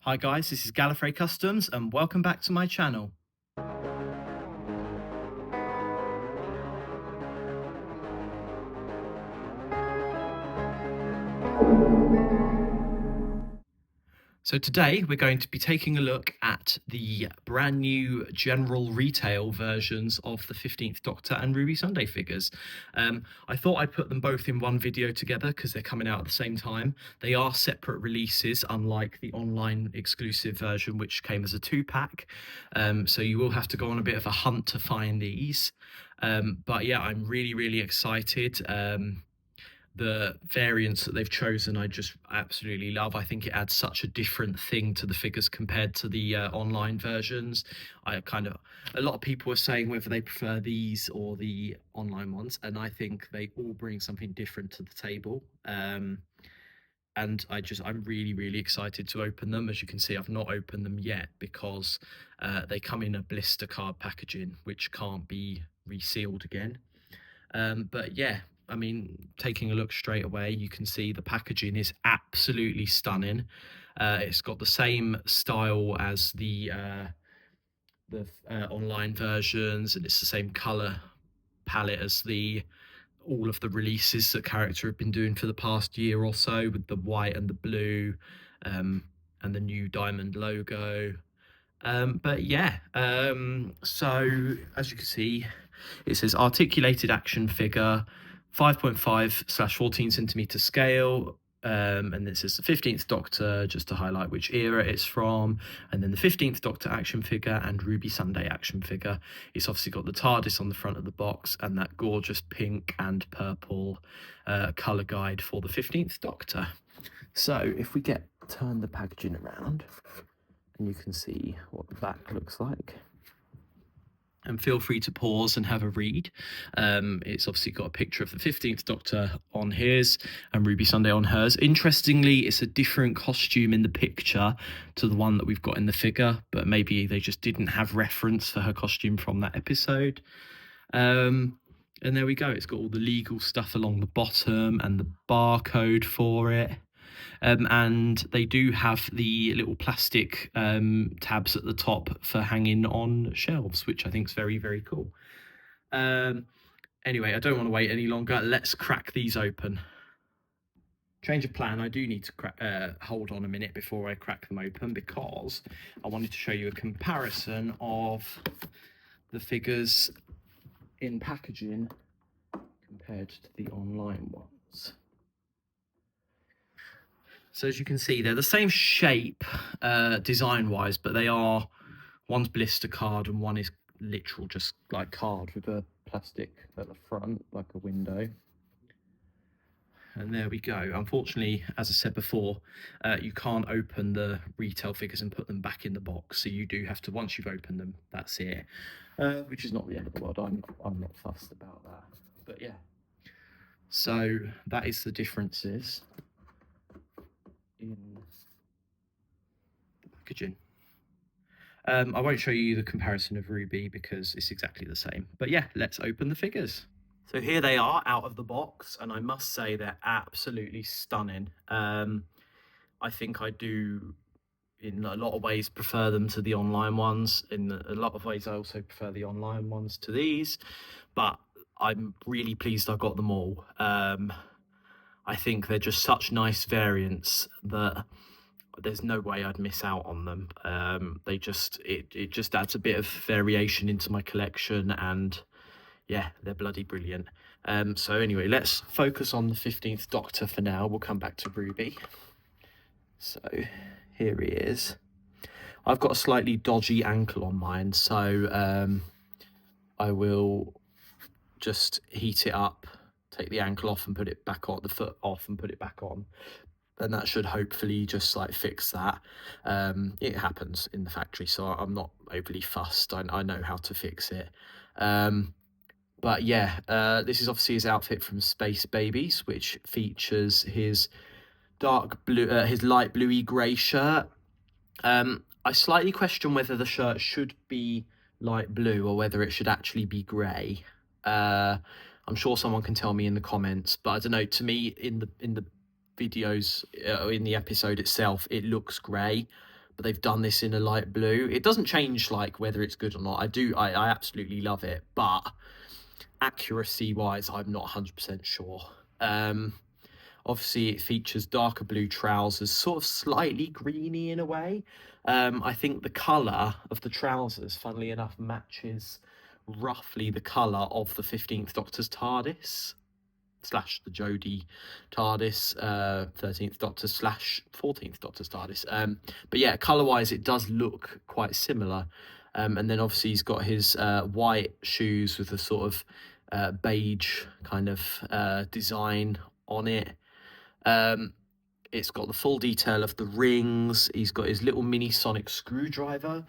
Hi guys, this is Gallifrey Customs and welcome back to my channel. So today we're going to be taking a look at the brand new general retail versions of the 15th Doctor and Ruby Sunday figures. I thought I'd put them both in one video together because they're coming out at the same time. They are separate releases, unlike the online exclusive version which came as a 2-pack. So you will have to go on a bit of a hunt to find these. But yeah, I'm really excited. The variants that they've chosen I just absolutely love. I think it adds such a different thing to the figures compared to the online versions. A lot of people are saying whether they prefer these or the online ones, and I think they all bring something different to the table. And I'm really excited to open them. As you can see, I've not opened them yet because they come in a blister card packaging which can't be resealed again. But yeah, I mean, taking a look straight away, you can see the packaging is absolutely stunning. It's got the same style as the online versions, and it's the same color palette as all of the releases that character have been doing for the past year or so, with the white and the blue, and the new diamond logo. But yeah, so as you can see, it says articulated action figure, 5.5/14 centimeter scale. And it says the 15th Doctor, just to highlight which era it's from, and then the 15th Doctor action figure and Ruby Sunday action figure. It's obviously got the TARDIS on the front of the box and that gorgeous pink and purple colour guide for the 15th Doctor. So if we turn the packaging around, and you can see what the back looks like. And feel free to pause and have a read. It's obviously got a picture of the 15th Doctor on his and Ruby Sunday on hers. Interestingly, it's a different costume in the picture to the one that we've got in the figure, but maybe they just didn't have reference for her costume from that episode. And there we go. It's got all the legal stuff along the bottom and the barcode for it. And they do have the little plastic tabs at the top for hanging on shelves, which I think is very cool. Anyway, I don't want to wait any longer. Let's crack these open. Change of plan. I do need to hold on a minute before I crack them open, because I wanted to show you a comparison of the figures in packaging compared to the online ones. So as you can see, they're the same shape design-wise, but they are, one's blister card and one is literal just like card with a plastic at the front, like a window. And there we go. Unfortunately, as I said before, you can't open the retail figures and put them back in the box. So you do have to, once you've opened them, that's it. Which is not the end of the world. I'm not fussed about that. But yeah. So that is the differences in the packaging. I won't show you the comparison of Ruby because it's exactly the same. But yeah, let's open the figures. So here they are out of the box, and I must say they're absolutely stunning. I think I do, in a lot of ways, prefer them to the online ones. In a lot of ways, I also prefer the online ones to these, but I'm really pleased I got them all. I think they're just such nice variants that there's no way I'd miss out on them. It just adds a bit of variation into my collection, and yeah, they're bloody brilliant. So anyway, let's focus on the 15th Doctor for now. We'll come back to Ruby. So here he is. I've got a slightly dodgy ankle on mine, so I will just heat it up, take the ankle off and put it back on, the foot off and put it back on. And that should hopefully just like fix that. It happens in the factory, so I'm not overly fussed. I know how to fix it. But yeah, this is obviously his outfit from Space Babies, which features his dark blue, his light bluey grey shirt. I slightly question whether the shirt should be light blue or whether it should actually be grey. I'm sure someone can tell me in the comments, but I don't know. To me, in the videos, in the episode itself, it looks grey, but they've done this in a light blue. It doesn't change like whether it's good or not. I absolutely love it, but accuracy wise, I'm not 100% sure. Obviously it features darker blue trousers, sort of slightly greeny in a way. I think the colour of the trousers, funnily enough, matches roughly the colour of the 15th Doctor's TARDIS / the Jodie TARDIS, 13th Doctor / 14th Doctor's TARDIS. But yeah, colour-wise, it does look quite similar. And then obviously he's got his white shoes with a sort of beige kind of design on it. It's got the full detail of the rings. He's got his little mini sonic screwdriver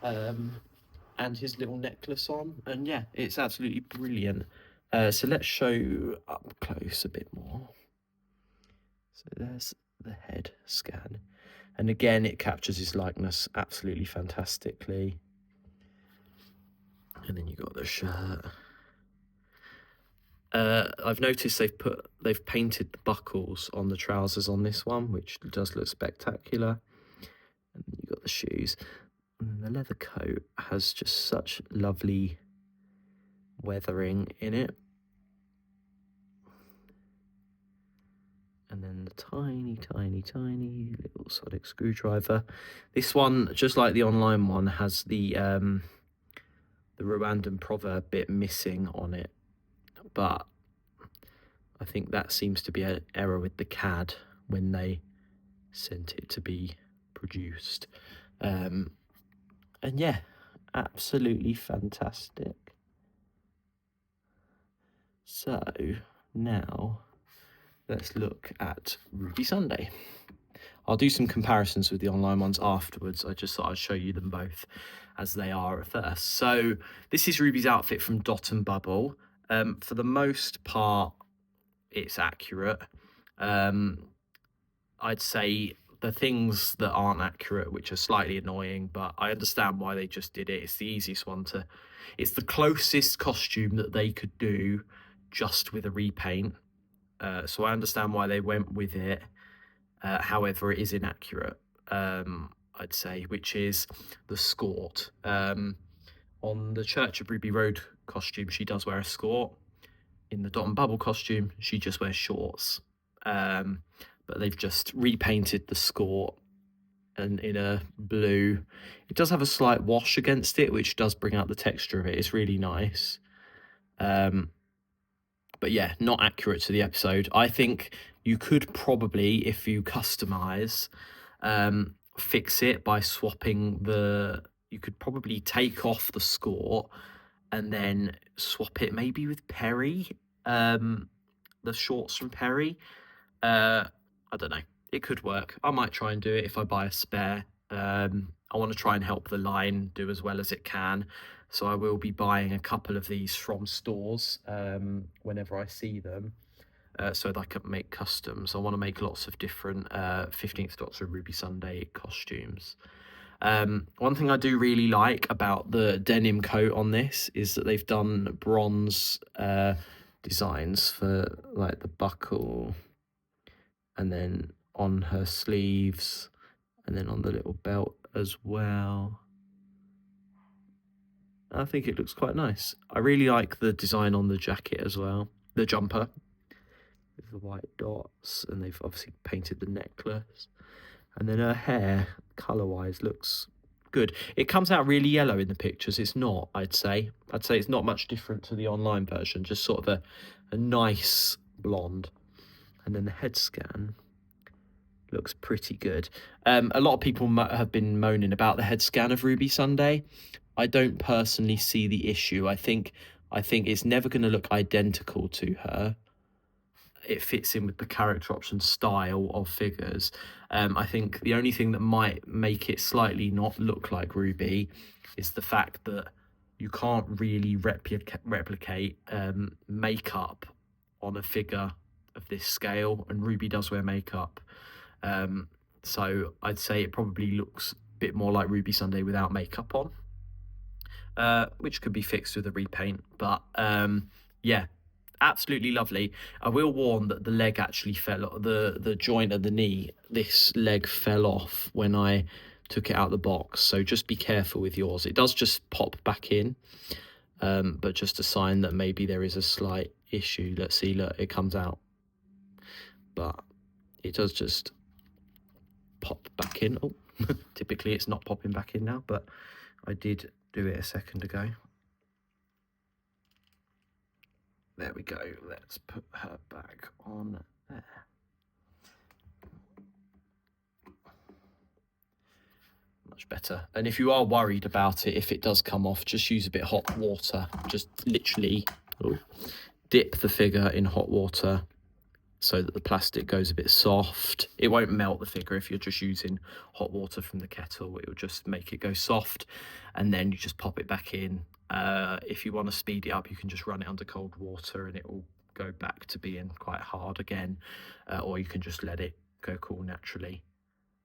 and his little necklace on. And yeah, it's absolutely brilliant. So let's show up close a bit more. So there's the head scan. And again, it captures his likeness absolutely fantastically. And then you got the shirt. I've noticed they've painted the buckles on the trousers on this one, which does look spectacular. And then you got the shoes. And the leather coat has just such lovely weathering in it. And then the tiny little sonic screwdriver. This one, just like the online one, has the Rwandan proverb bit missing on it. But I think that seems to be an error with the CAD when they sent it to be produced. And yeah, absolutely fantastic. So now let's look at Ruby Sunday. I'll do some comparisons with the online ones afterwards. I just thought I'd show you them both as they are at first. So this is Ruby's outfit from Dot and Bubble. For the most part, it's accurate. I'd say the things that aren't accurate, which are slightly annoying, but I understand why they just did it. It's the easiest one to... It's the closest costume that they could do just with a repaint. So I understand why they went with it. However, it is inaccurate, I'd say, which is the skort. On the Church of Ruby Road costume, she does wear a skort. In the Dot and Bubble costume, she just wears shorts. But they've just repainted the skort and in a blue. It does have a slight wash against it, which does bring out the texture of it. It's really nice. But yeah, not accurate to the episode. I think you could probably, if you customize, fix it by swapping the... You could probably take off the skort and then swap it maybe with Perry, the shorts from Perry. I don't know. It could work. I might try and do it if I buy a spare. I want to try and help the line do as well as it can. So I will be buying a couple of these from stores whenever I see them, so that I can make customs. I want to make lots of different 15th Doctor Ruby Sunday costumes. One thing I do really like about the denim coat on this is that they've done bronze designs for like the buckle, and then on her sleeves, and then on the little belt as well. I think it looks quite nice. I really like the design on the jacket as well, the jumper with the white dots, and they've obviously painted the necklace. And then her hair, colour-wise, looks good. It comes out really yellow in the pictures. It's not, I'd say. I'd say it's not much different to the online version, just sort of a nice blonde. And then the head scan looks pretty good. A lot of people have been moaning about the head scan of Ruby Sunday. I don't personally see the issue. I think it's never going to look identical to her. It fits in with the character option style of figures. I think the only thing that might make it slightly not look like Ruby is the fact that you can't really replicate makeup on a figure of this scale, and Ruby does wear makeup. So I'd say it probably looks a bit more like Ruby Sunday without makeup on, which could be fixed with a repaint. But yeah, absolutely lovely. I will warn that the leg actually fell, the joint of the knee, this leg fell off when I took it out of the box. So just be careful with yours. It does just pop back in, but just a sign that maybe there is a slight issue. Let's see, look, it comes out, but it does just pop back in. Oh, typically it's not popping back in now, but I did do it a second ago. There we go. Let's put her back on there. Much better. And if you are worried about it, if it does come off, just use a bit of hot water. Just literally dip the figure in hot water so that the plastic goes a bit soft. It won't melt the figure if you're just using hot water from the kettle. It will just make it go soft, and then you just pop it back in. If you want to speed it up, you can just run it under cold water and it will go back to being quite hard again, or you can just let it go cool naturally.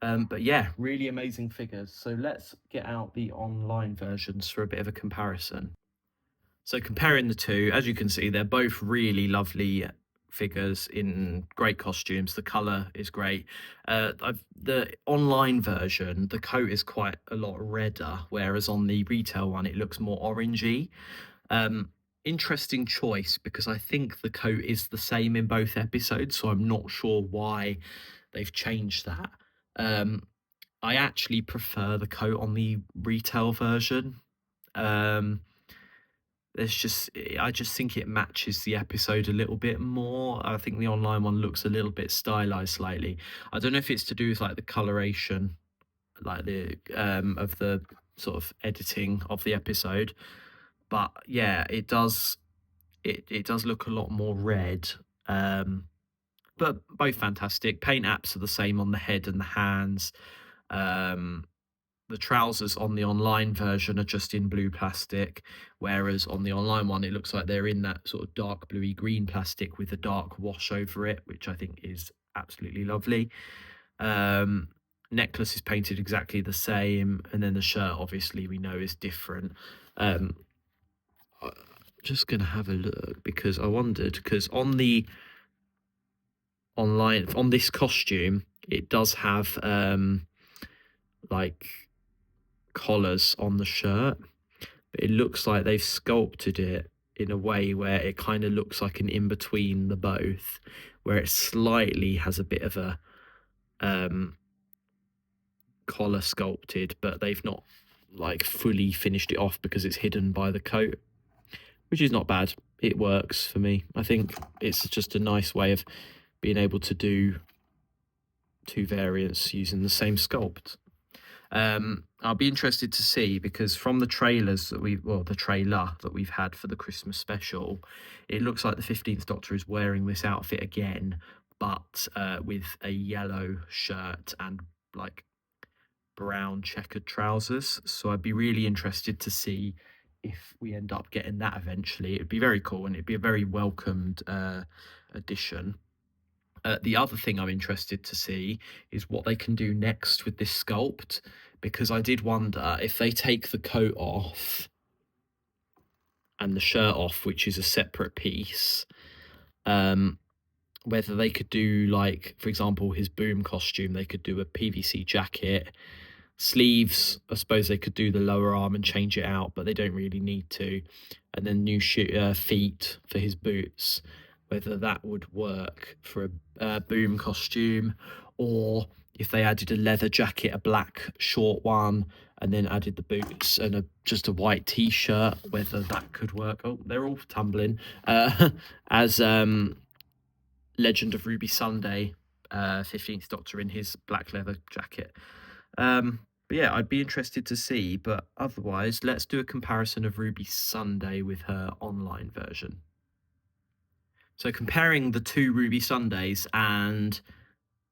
But yeah, really amazing figures. So let's get out the online versions for a bit of a comparison. So comparing the two, as you can see, they're both really lovely figures in great costumes. The color is great. The online version, the coat is quite a lot redder, whereas on the retail one, it looks more orangey. Interesting choice, because I think the coat is the same in both episodes, so I'm not sure why they've changed that. I actually prefer the coat on the retail version. I just think it matches the episode a little bit more. I think the online one looks a little bit stylized slightly. I don't know if it's to do with like the coloration, like the of the sort of editing of the episode, but yeah, it does look a lot more red. But both fantastic. Paint apps are the same on the head and the hands. The trousers on the online version are just in blue plastic, whereas on the online one, it looks like they're in that sort of dark bluey green plastic with a dark wash over it, which I think is absolutely lovely. Necklace is painted exactly the same, and then the shirt, obviously, we know is different. I'm just going to have a look, because I wondered, because on the online, on this costume, it does have like collars on the shirt, but it looks like they've sculpted it in a way where it kind of looks like an in-between the both, where it slightly has a bit of a collar sculpted, but they've not like fully finished it off because it's hidden by the coat, which is not bad. It works for me. I think it's just a nice way of being able to do two variants using the same sculpt. I'll be interested to see, because from the trailers that the trailer that we've had for the Christmas special, it looks like the 15th Doctor is wearing this outfit again, but with a yellow shirt and like brown checkered trousers. So I'd be really interested to see if we end up getting that eventually. It'd be very cool, and it'd be a very welcomed addition. The other thing I'm interested to see is what they can do next with this sculpt, because I did wonder if they take the coat off and the shirt off, which is a separate piece, whether they could do, like, for example, his boom costume, they could do a PVC jacket. Sleeves, I suppose they could do the lower arm and change it out, but they don't really need to. And then new feet for his boots, whether that would work for a boom costume, or if they added a leather jacket, a black short one, and then added the boots and just a white t-shirt, whether that could work. Oh, they're all tumbling. As Legend of Ruby Sunday, 15th Doctor in his black leather jacket. But yeah, I'd be interested to see. But otherwise, let's do a comparison of Ruby Sunday with her online version. So comparing the two Ruby Sundays, and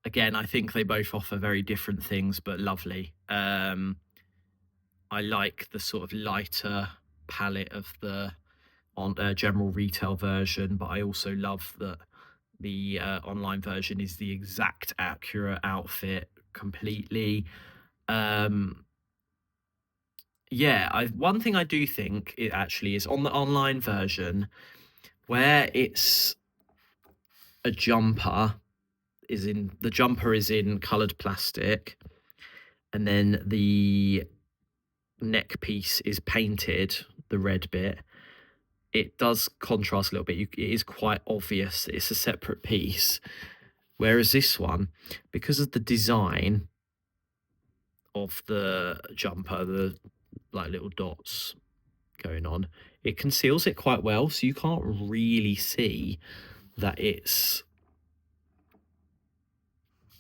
again, I think they both offer very different things, but lovely. I like the sort of lighter palette of the general retail version, but I also love that the online version is the exact accurate outfit completely. One thing I do think it actually is on the online version, where it's a jumper, the jumper is in coloured plastic, and then the neck piece is painted, the red bit, it does contrast a little bit. It is quite obvious it's a separate piece. Whereas this one, because of the design of the jumper, the like little dots going on, it conceals it quite well, so you can't really see that it's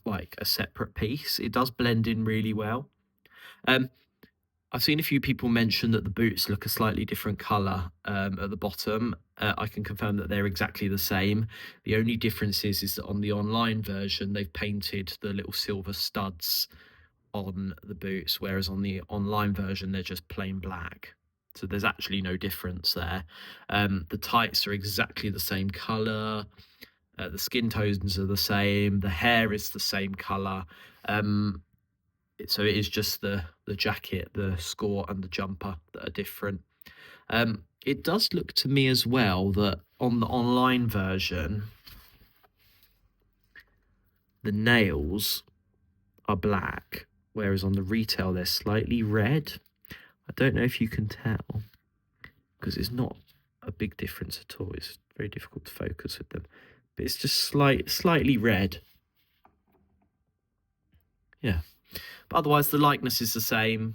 like a separate piece. It does blend in really well. I've seen a few people mention that the boots look a slightly different colour at the bottom. I can confirm that they're exactly the same. The only difference is that on the online version, they've painted the little silver studs on the boots, whereas on the online version, they're just plain black. So there's actually no difference there. The tights are exactly the same colour. The skin tones are the same. The hair is the same colour. So it is just the jacket, the score, and the jumper that are different. It does look to me as well that on the online version, the nails are black, whereas on the retail they're slightly red. I don't know if you can tell, because it's not a big difference at all. It's very difficult to focus with them, but it's just slightly red. Yeah. But otherwise, the likeness is the same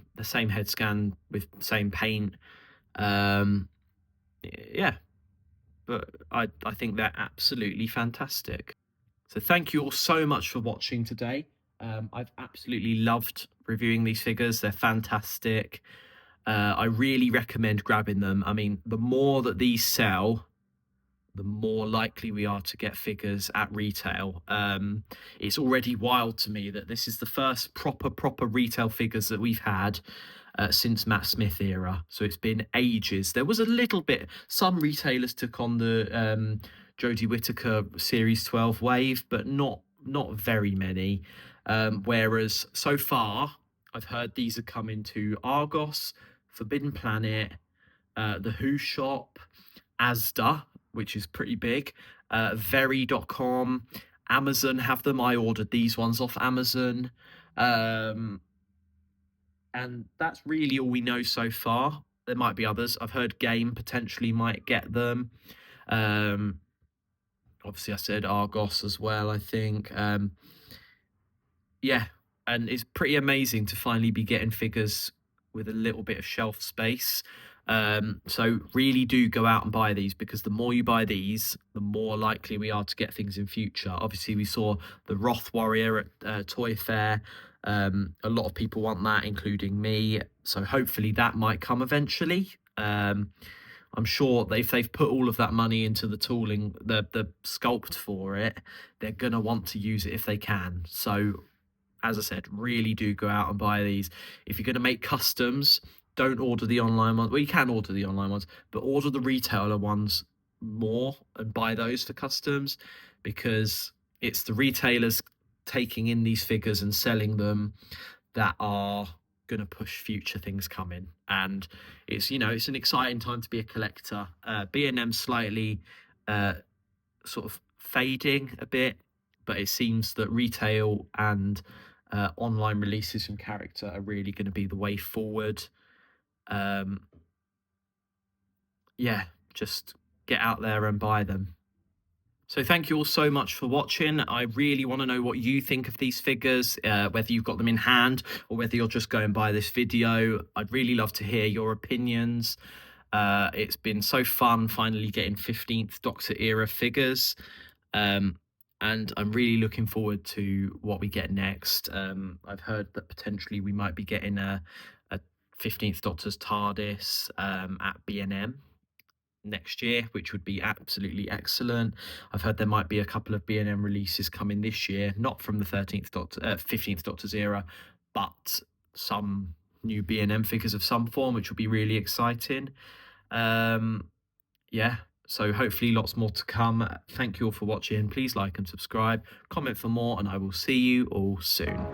head scan with the same paint. Yeah, but I think they're absolutely fantastic. So thank you all so much for watching today. I've absolutely loved reviewing these figures. They're fantastic. I really recommend grabbing them. I mean, the more that these sell, the more likely we are to get figures at retail. It's already wild to me that this is the first proper retail figures that we've had since Matt Smith era. So it's been ages. There was a little bit, some retailers took on the Jodie Whittaker Series 12 wave, but not very many. Whereas so far, I've heard these are coming to Argos, Forbidden Planet, the Who Shop, Asda, which is pretty big, Very.com, Amazon have them. I ordered these ones off Amazon. And that's really all we know so far. There might be others. I've heard Game potentially might get them. Obviously, I said Argos as well, I think. Yeah, and it's pretty amazing to finally be getting figures with a little bit of shelf space. So really do go out and buy these, because the more you buy these, the more likely we are to get things in future. Obviously, we saw the Wrath Warrior at Toy Fair. A lot of people want that, including me. So hopefully that might come eventually. I'm sure that if they've put all of that money into the tooling, the sculpt for it, they're going to want to use it if they can. So as I said, really do go out and buy these. If you're going to make customs, don't order the online ones. Well, you can order the online ones, but order the retailer ones more and buy those for customs, because it's the retailers taking in these figures and selling them that are going to push future things coming. And it's, you know, it's an exciting time to be a collector. B&M slightly sort of fading a bit, but it seems that retail and online releases from character are really going to be the way forward. Yeah, just get out there and buy them. So thank you all so much for watching. I really want to know what you think of these figures, whether you've got them in hand or whether you're just going by this video. I'd really love to hear your opinions. It's been so fun finally getting 15th Doctor era figures. And I'm really looking forward to what we get next. I've heard that potentially we might be getting a 15th Doctor's TARDIS at B&M next year, which would be absolutely excellent. I've heard there might be a couple of B&M releases coming this year, not from the 15th Doctor's era, but some new B&M figures of some form, which will be really exciting. Yeah, so hopefully lots more to come. Thank you all for watching. Please like and subscribe, comment for more, and I will see you all soon.